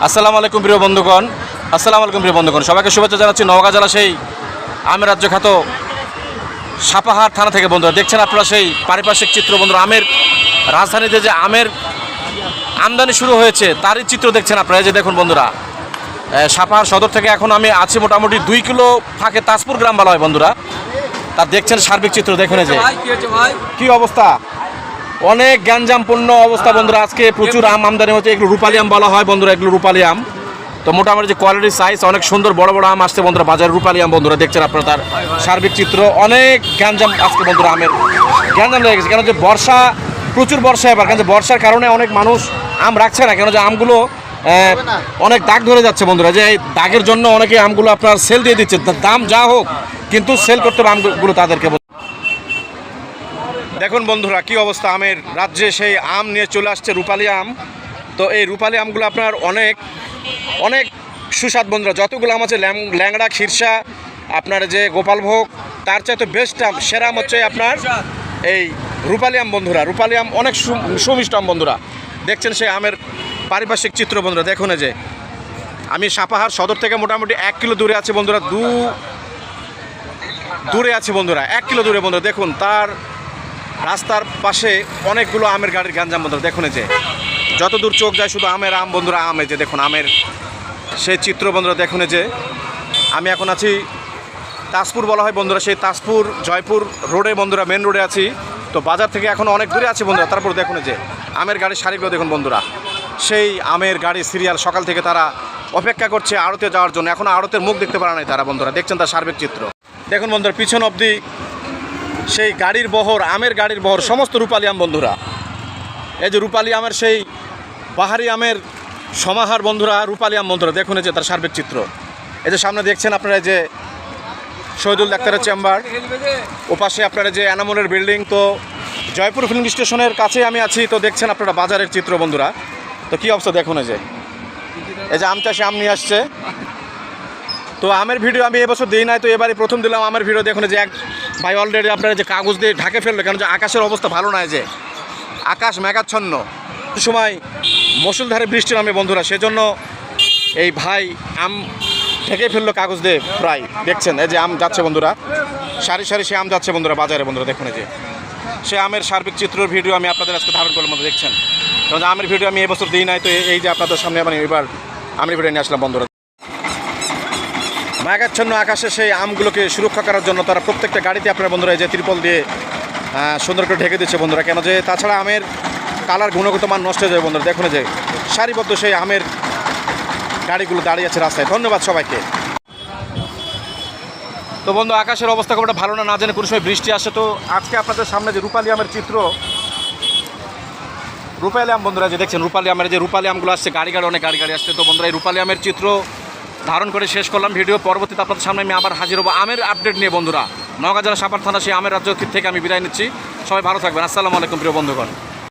আসসালামু আলাইকুম প্রিয় বন্ধুগণ সবাইকে শুভেচ্ছা জানাচ্ছি। নওগাঁ জেলা সেই আমের রাজ্য খ্যাত সাপাহার থানা থেকে বন্ধুরা দেখছেন আপনারা সেই পারিপার্শ্বিক চিত্র বন্ধুরা। আমের রাজধানীতে যে আমের আমদানি শুরু হয়েছে তারই চিত্র দেখছেন আপনারা। এই যে দেখুন বন্ধুরা, সাপাহার সদর থেকে এখন আমি আছি মোটামুটি 2 কিলো ফাঁকে তাজপুর গ্রাম বলা হয় বন্ধুরা। তার দেখছেন সার্বিক চিত্র দেখুন। এই যে কি অবস্থা, অনেক গ্যাঞ্জামপূর্ণ অবস্থা বন্ধুরা। আজকে প্রচুর আম আমদানি হচ্ছে। এগুলো রূপালী আম বলা হয় বন্ধুরা, এগুলো রূপালী আম। তো মোটামুটি যে কোয়ালিটি সাইজ অনেক সুন্দর বড় বড় আম আসছে বন্ধুরা বাজারে রূপালী আম বন্ধুরা। দেখছেন আপনারা তার সার্বিক চিত্র। অনেক গ্যাঞ্জাম আজকে বন্ধুরা, আমের গ্যাঞ্জাম লেগে গেছে। কেন যে বর্ষা, প্রচুর বর্ষা এবার। কেন যে বর্ষার কারণে অনেক মানুষ আম রাখছে না, কেন যে আমগুলো অনেক দাগ ধরে যাচ্ছে বন্ধুরা। যে এই দাগের জন্য অনেকে আমগুলো আপনার সেল দিয়ে দিচ্ছে, দাম যা হোক কিন্তু সেল করতে হবে আমগুলো তাদেরকে। দেখুন বন্ধুরা কি অবস্থা, আমের রাজ্যে সেই আম নিয়ে চলে আসছে রূপালী আম। তো এই রূপালী আমগুলো আপনার অনেক অনেক সুস্বাদ বন্ধুরা। যতগুলো আম আছে ল্যাংড়া, খিরসা, আপনার যে গোপালভোগ, তার চাইতে বেস্ট আম, সেরা আম হচ্ছে আপনার এই রূপালী আম বন্ধুরা। রূপালী আম অনেক সুমিষ্ট আম বন্ধুরা। দেখছেন সেই আমের পারিপার্শ্বিক চিত্র বন্ধুরা। দেখুন যে আমি সাপাহার সদর থেকে মোটামুটি 1 কিলো দূরে আছি বন্ধুরা। দূরে আছে বন্ধুরা, 1 কিলো দূরে বন্ধুরা। দেখুন তার রাস্তার পাশে অনেকগুলো আমের গাড়ির গ্যাঞ্জাম বন্ধুরা। দেখুন যে যত দূর চোখ যায় শুধু আমের আম বন্ধুরা, আম। এই যে দেখুন আমের সেই চিত্র বন্ধুরা। দেখুন যে আমি এখন আছি তাজপুর বলা হয় বন্ধুরা, সেই তাজপুর জয়পুর রোডে বন্ধুরা, মেন রোডে আছি। তো বাজার থেকে এখন অনেক দূরে আছে বন্ধুরা। তারপর দেখুন যে আমের গাড়ির সারিগুলো দেখুন বন্ধুরা। সেই আমের গাড়ি সিরিয়াল সকাল থেকে তারা অপেক্ষা করছে আড়তে যাওয়ার জন্য। এখন আড়তের মুখ দেখতে পারে নাই তারা বন্ধুরা। দেখছেন তার সার্বিক চিত্র দেখুন বন্ধুরা। পিছন অবধি সেই গাড়ির বহর, আমের গাড়ির বহর, সমস্ত রূপালী আম বন্ধুরা। এই যে রূপালী আমের সেই বাহারি আমের সমাহার বন্ধুরা, রূপালী আম বন্ধুরা। দেখুন যে তার সার্বিক চিত্র। এই যে সামনে দেখছেন আপনারা যে শহীদুল ডাক্তারের চেম্বার, ওপাশে আপনারা যে এনামুলের বিল্ডিং। তো জয়পুর ফিল্ম স্টেশনের কাছে আমি আছি। তো দেখছেন আপনারা বাজারের চিত্র বন্ধুরা। তো কী অবস্থা দেখুন এই যে আম চাষে আম নিয়ে আসছে। তো আমের ভিডিও আমি এবছর দিই নাই, তো এবারে প্রথম দিলাম আমের ভিডিও। দেখুন যে এক ভাই অলরেডি আপনারা যে কাগজ দিয়ে ঢাকে ফেললো, কেন যে আকাশের অবস্থা ভালো নয়, যে আকাশ মেঘাচ্ছন্ন, সময় মুষলধারে বৃষ্টি নামে বন্ধুরা। সেজন্য এই ভাই আম ঢেকে ফেললো কাগজ দিয়ে প্রায়। দেখছেন এই যে আম যাচ্ছে বন্ধুরা, সারি সারি সে আম যাচ্ছে বন্ধুরা বাজারে বন্ধুরা। দেখুন যে সে আমের সার্বিক চিত্রের ভিডিও আমি আপনাদের আজকে ধারণ করলাম বন্ধুরা। দেখছেন কারণ আমের ভিডিও আমি এবছর দিই নাই, তো এই যে আপনাদের সামনে মানে এবার আমের ভিডিও নিয়ে আসলাম বন্ধুরা। মেঘাচ্ছন্ন আকাশে সেই আমগুলোকে সুরক্ষা করার জন্য তারা প্রত্যেকটা গাড়িতে আপনার বন্ধুরা এই যে ত্রিপল দিয়ে সুন্দর করে ঢেকে দিচ্ছে বন্ধুরা। কেন যে তাছাড়া আমের কালার গুণগত মান নষ্ট হয়ে যায় বন্ধুরা। দেখুন যে সারিবদ্ধ সেই আমের গাড়িগুলো দাঁড়িয়ে আছে রাস্তায়। ধন্যবাদ সবাইকে। তো বন্ধু আকাশের অবস্থা খুব একটা ভালো না, জানে কোনো সময় বৃষ্টি আসে। তো আজকে আপনাদের সামনে যে রূপালী আমের চিত্র, রূপালী আম বন্ধুরা যে দেখছেন রূপালী আমের যে রূপালী আমগুলো আসছে গাড়ি অনেক গাড়ি আসছে। তো বন্ধুরা এই রূপালী আমের চিত্র ধারণ করে শেষ করলাম ভিডিও। পরবর্তীতে আপনাদের সামনে আমি আবার হাজির হবো আমের আপডেট নিয়ে বন্ধুরা। নওগাঁ জেলা সাপাহার থানা সেই আমের রাজ্য থেকে আমি বিদায় নিচ্ছি। সবাই ভালো থাকবেন। আসসালামু আলাইকুম প্রিয় বন্ধুগণ।